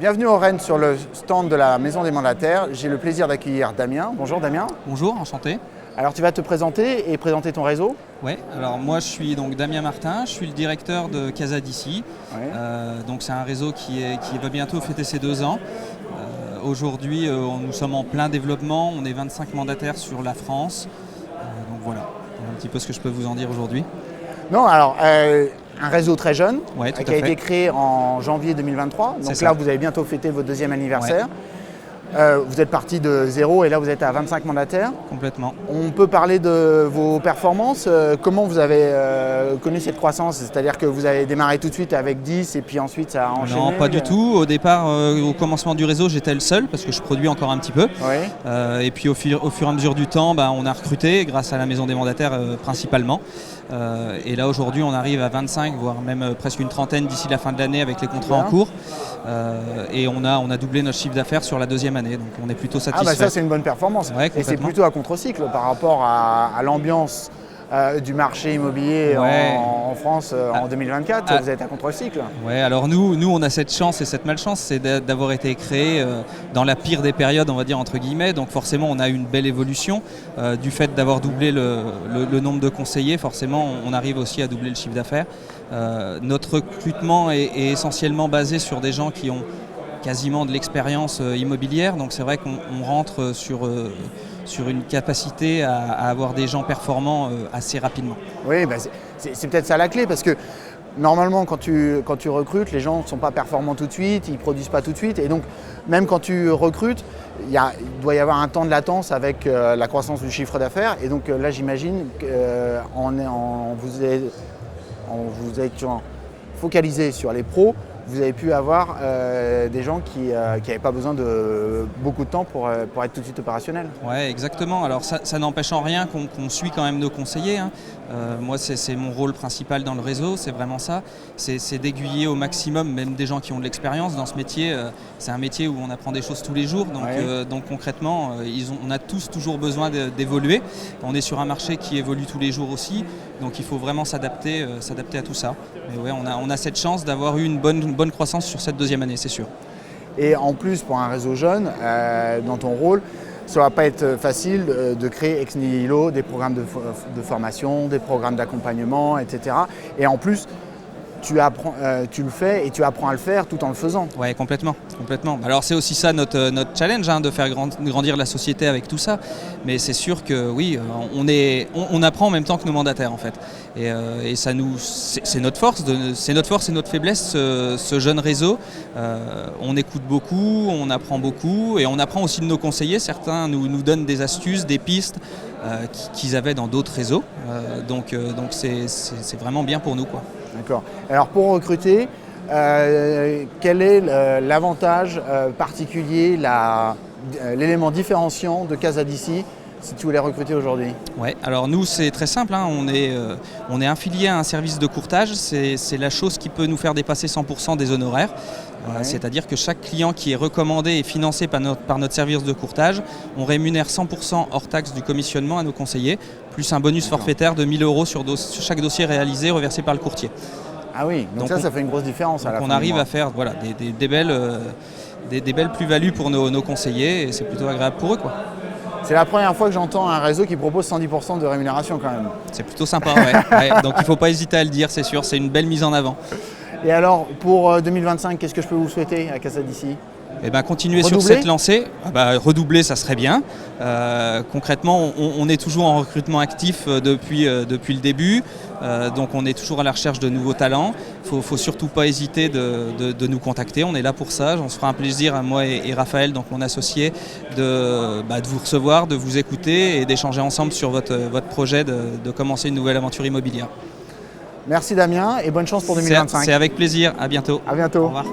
Bienvenue au Rennes sur le stand de la Maison des Mandataires. J'ai le plaisir d'accueillir Damien. Bonjour Damien. Bonjour, enchanté. Alors tu vas te présenter et présenter ton réseau. Oui, alors moi je suis donc Damien Martin, je suis le directeur de Casa d'ici. Ouais. Donc c'est un réseau qui va bientôt fêter ses 2 ans. Aujourd'hui nous sommes en plein développement, on est 25 mandataires sur la France. Donc voilà, un petit peu ce que je peux vous en dire aujourd'hui. Non, alors un réseau très jeune Ouais, qui a été créé en janvier 2023. Donc là vous avez bientôt fêté votre 2e anniversaire. Ouais. Vous êtes parti de 0 et là vous êtes à 25 mandataires. Complètement. On peut parler de vos performances. Comment vous avez connu cette croissance? C'est-à-dire que vous avez démarré tout de suite avec 10 et puis ensuite ça a enchaîné? Non, pas du tout. Au départ, au commencement du réseau, j'étais le seul parce que je produis encore un petit peu. Ouais. Et puis au fur et à mesure du temps, on a recruté grâce à la Maison des Mandataires principalement. Et là aujourd'hui, on arrive à 25, voire même presque une trentaine d'ici la fin de l'année avec les contrats en cours. Et on a doublé notre chiffre d'affaires sur la 2e année, donc on est plutôt satisfait. Ah bah ça c'est une bonne performance. Ouais, et c'est plutôt à contre-cycle par rapport à l'ambiance du marché immobilier en France en 2024. Vous êtes à contre-cycle. Ouais, alors nous on a cette chance et cette malchance, c'est d'avoir été créé dans la pire des périodes, on va dire entre guillemets. Donc forcément on a une belle évolution du fait d'avoir doublé le nombre de conseillers. Forcément on arrive aussi à doubler le chiffre d'affaires. Notre recrutement est essentiellement basé sur des gens qui ont quasiment de l'expérience immobilière, donc c'est vrai qu'on rentre sur une capacité à avoir des gens performants assez rapidement. Oui, c'est peut-être ça la clé, parce que normalement quand tu recrutes, les gens ne sont pas performants tout de suite, ils ne produisent pas tout de suite, et donc même quand tu recrutes, il doit y avoir un temps de latence avec la croissance du chiffre d'affaires, et donc là j'imagine qu'en vous étant focalisé sur les pros, vous avez pu avoir des gens qui n'avaient pas besoin de beaucoup de temps pour être tout de suite opérationnels. Oui, exactement. Alors ça n'empêche en rien qu'on suit quand même nos conseillers. Moi, c'est mon rôle principal dans le réseau, c'est vraiment ça. C'est d'aiguiller au maximum, même des gens qui ont de l'expérience dans ce métier. C'est un métier où on apprend des choses tous les jours. Donc concrètement, on a tous toujours besoin d'évoluer. On est sur un marché qui évolue tous les jours aussi. Donc il faut vraiment s'adapter à tout ça. Mais ouais, on a cette chance d'avoir eu une bonne croissance sur cette 2e année, c'est sûr. Et en plus, pour un réseau jeune, dans ton rôle, ça ne va pas être facile de créer ex nihilo des programmes de formation, des programmes d'accompagnement, etc. Et en plus, tu le fais et tu apprends à le faire tout en le faisant. Oui, complètement. Alors c'est aussi ça notre challenge, de faire grandir la société avec tout ça. Mais c'est sûr que oui, on apprend en même temps que nos mandataires en fait. Et ça c'est notre force, c'est notre faiblesse, ce jeune réseau. On écoute beaucoup, on apprend beaucoup et on apprend aussi de nos conseillers. Certains nous donnent des astuces, des pistes qu'ils avaient dans d'autres réseaux. Donc c'est vraiment bien pour nous, quoi. D'accord. Alors pour recruter, quel est l'avantage particulier, l'élément différenciant de Casa d'ici si tu voulais recruter aujourd'hui? Ouais, alors nous c'est très simple, on est affilié à un service de courtage, c'est la chose qui peut nous faire dépasser 100% des honoraires. C'est-à-dire que chaque client qui est recommandé et financé par notre service de courtage, on rémunère 100% hors taxe du commissionnement à nos conseillers, plus un bonus forfaitaire de 1 000 € sur chaque dossier réalisé reversé par le courtier. Ah oui, donc ça fait une grosse différence. On arrive à faire des belles plus-values pour nos conseillers et c'est plutôt agréable pour eux, quoi. C'est la première fois que j'entends un réseau qui propose 110% de rémunération quand même. C'est plutôt sympa, ouais. Donc il ne faut pas hésiter à le dire, c'est sûr, c'est une belle mise en avant. Et alors pour 2025, qu'est-ce que je peux vous souhaiter à Casa d'ici? Continuer sur cette lancée, redoubler ça serait bien. Concrètement, on est toujours en recrutement actif depuis le début, donc on est toujours à la recherche de nouveaux talents. Il ne faut surtout pas hésiter de nous contacter, on est là pour ça. On se fera un plaisir, moi et Raphaël, donc mon associé, de vous recevoir, de vous écouter et d'échanger ensemble sur votre projet de commencer une nouvelle aventure immobilière. Merci Damien et bonne chance pour 2025. C'est avec plaisir, à bientôt. À bientôt. Au revoir.